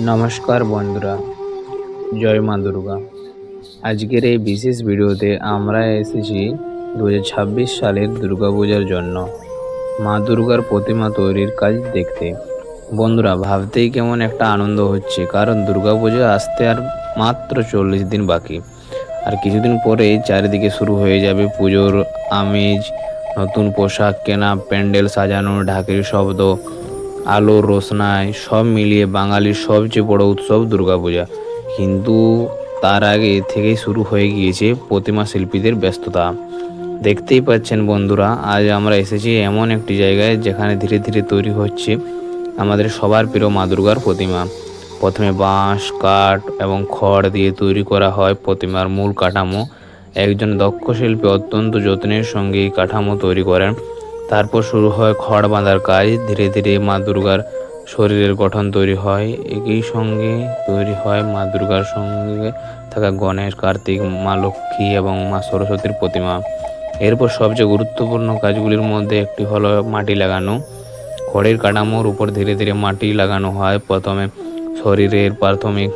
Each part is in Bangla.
নমস্কার বন্ধুরা, জয় মা দুর্গা। আজকের এই বিশেষ ভিডিওতে আমরা এসেছি 2026 সালের দুর্গাপূজার জন্য মা দুর্গার প্রতিমা তৈরির কাজ দেখতে। বন্ধুরা, ভাবতেই কেমন একটা আনন্দ হচ্ছে, কারণ দুর্গাপূজা আসতে আর মাত্র 40 দিন বাকি। আর কিছুদিন পরেই চারিদিকে শুরু হয়ে যাবে পুজোর আমেজ। নতুন পোশাক কেনা, প্যান্ডেল সাজানো, ঢাকের শব্দ, আলোর রোশনাই সব মিলিয়ে বাঙালির সবচেয়ে বড় উৎসব দুর্গাপূজা। কিন্তু তার আগে থেকেই শুরু হয়ে গিয়েছে প্রতিমা শিল্পীদের ব্যস্ততা। দেখতেই পাচ্ছেন বন্ধুরা, আজ আমরা এসেছি এমন একটি জায়গায় যেখানে ধীরে ধীরে তৈরি হচ্ছে আমাদের সবার প্রিয় মা দুর্গার প্রতিমা। প্রথমে বাঁশ, কাঠ এবং খড় দিয়ে তৈরি করা হয় প্রতিমার মূল কাঠামো। একজন দক্ষ শিল্পী অত্যন্ত যত্নের সঙ্গে এই কাঠামো তৈরি করেন। তারপর শুরু হয় খড় বাঁধার কাজ। ধীরে ধীরে মা দুর্গার শরীরের গঠন তৈরি হয়। একই সঙ্গে তৈরি হয় মা দুর্গার সঙ্গে থাকা গণেশ, কার্তিক, মা লক্ষ্মী এবং মা সরস্বতীর প্রতিমা। এরপর সবচেয়ে গুরুত্বপূর্ণ কাজগুলির মধ্যে একটি হলো মাটি লাগানো। খড়ের কাঠামোর উপর ধীরে ধীরে মাটি লাগানো হয়। প্রথমে শরীরের প্রাথমিক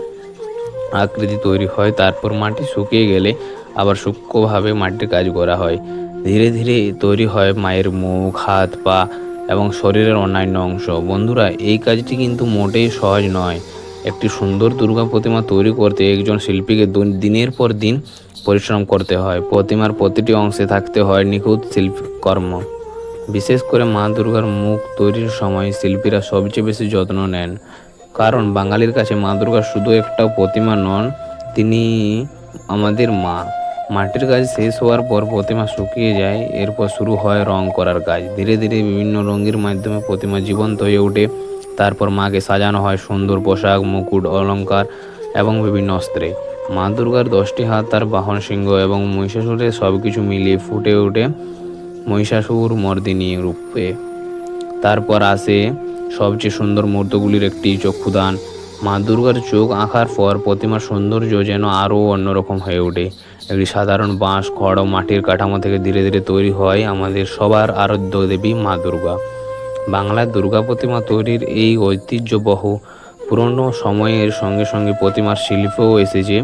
আকৃতি তৈরি হয়, তারপর মাটি শুকিয়ে গেলে আবার সূক্ষ্মভাবে মাটির কাজ করা হয়। ধীরে ধীরে তৈরি হয় মায়ের মুখ, হাত, পা এবং শরীরের অন্যান্য অংশ। বন্ধুরা, এই কাজটি কিন্তু মোটেই সহজ নয়। একটি সুন্দর দুর্গা প্রতিমা তৈরি করতে একজন শিল্পীকে দিনের পর দিন পরিশ্রম করতে হয়। প্রতিমার প্রতিটি অংশে থাকতে হয় নিখুঁত শিল্পকর্ম। বিশেষ করে মা দুর্গার মুখ তৈরির সময় শিল্পীরা সবচেয়ে বেশি যত্ন নেন, কারণ বাঙালির কাছে মা দুর্গা শুধু একটা প্রতিমা নন, তিনি আমাদের মা। মাটির কাজ শেষ হওয়ার পর প্রতিমা শুকিয়ে যায়। এরপর শুরু হয় রং করার কাজ। ধীরে ধীরে বিভিন্ন রঙের মাধ্যমে প্রতিমা জীবন্ত হয়ে ওঠে। তারপর মাকে সাজানো হয় সুন্দর পোশাক, মুকুট, অলংকার এবং বিভিন্ন অস্ত্রে। মা দুর্গার 10টি হাত, তার বাহন সিংহ এবং মহিষাসুরের সবকিছু মিলিয়ে ফুটে ওঠে মহিষাসুর মর্দিনী রূপে। তারপর আসে সবচেয়ে সুন্দর মুহূর্তগুলির একটি, চক্ষুদান। মা দুর্গার চোখ আঁকার পর প্রতিমার সৌন্দর্য যেন আরও অন্যরকম হয়ে ওঠে। একটি সাধারণ বাঁশ, খড় ও মাটির কাঠামো থেকে ধীরে ধীরে তৈরি হয় আমাদের সবার আরাধ্য দেবী মা দুর্গা। বাংলার দুর্গা প্রতিমা তৈরির এই ঐতিহ্যবহ পুরনো সময়ের সঙ্গে সঙ্গে প্রতিমার শিল্পেও এসেছে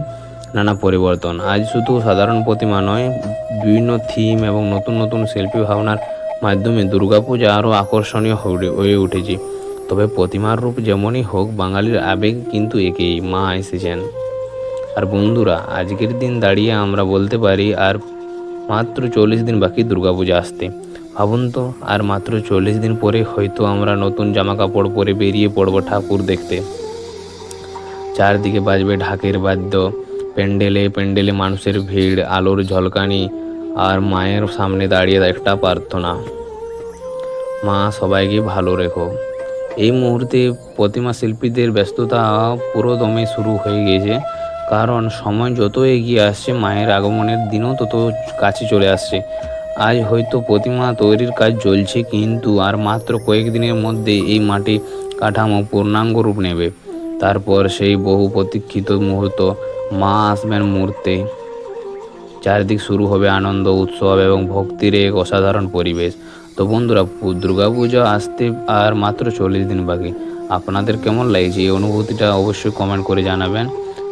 নানা পরিবর্তন। আজ শুধু সাধারণ প্রতিমা নয়, বিভিন্ন থিম এবং নতুন নতুন শিল্পী ভাবনার মাধ্যমে দুর্গাপূজা আরও আকর্ষণীয় হয়ে উঠেছে। তবে প্রতিমার রূপ যেমনই হোক, বাঙালির আবেগ কিন্তু একই, মা এসেছেন। আর বন্ধুরা, আজকের দিন দাঁড়িয়ে আমরা বলতে পারি আর মাত্র 40 দিন বাকি দুর্গাপূজা আসতে। ভাবুন তো, আর মাত্র 40 দিন পরে হয়তো আমরা নতুন জামা কাপড় পরে বেরিয়ে পড়ব ঠাকুর দেখতে। চারদিকে বাজবে ঢাকের বাদ্য, প্যান্ডেলে প্যান্ডেলে মানুষের ভিড়, আলোর ঝলকানি, আর মায়ের সামনে দাঁড়িয়ে একটা প্রার্থনা, মা সবাইকে ভালো রেখো। এই মুহূর্তে প্রতিমা শিল্পীদের ব্যস্ততা পুরো দমে শুরু হয়ে গিয়েছে, কারণ সময় যত এগিয়ে আসছে মায়ের আগমনের দিনও তত কাছে চলে আসছে। আজ হয়তো প্রতিমা তৈরির কাজ চলছে, কিন্তু আর মাত্র কয়েকদিনের মধ্যে এই মাটি কাঠামো পূর্ণাঙ্গ রূপ নেবে। তারপর সেই বহু প্রতীক্ষিত মুহূর্ত, মা আসবেন মূর্তে। চারিদিক শুরু হবে আনন্দ, উৎসব এবং ভক্তির এক অসাধারণ পরিবেশ। তো বন্ধুরা, দুর্গাপূজা আসতে আর মাত্র 40 দিন বাকি। আপনাদের কেমন লাগছে এই অনুভূতিটা অবশ্যই কমেন্ট করে জানাবেন।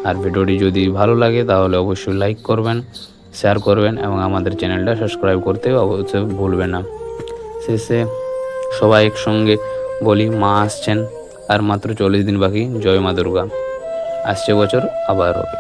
আর ভিডিওটি যদি ভালো লাগে তাহলে অবশ্যই লাইক করবেন, শেয়ার করবেন এবং আমাদের চ্যানেলটা সাবস্ক্রাইব করতে অবশ্যই ভুলবেন না। শেষে সবাই একসঙ্গে বলি, মা আসছেন, আর মাত্র 40 দিন বাকি। জয় মা দুর্গা। আসছে বছর আবার হবে।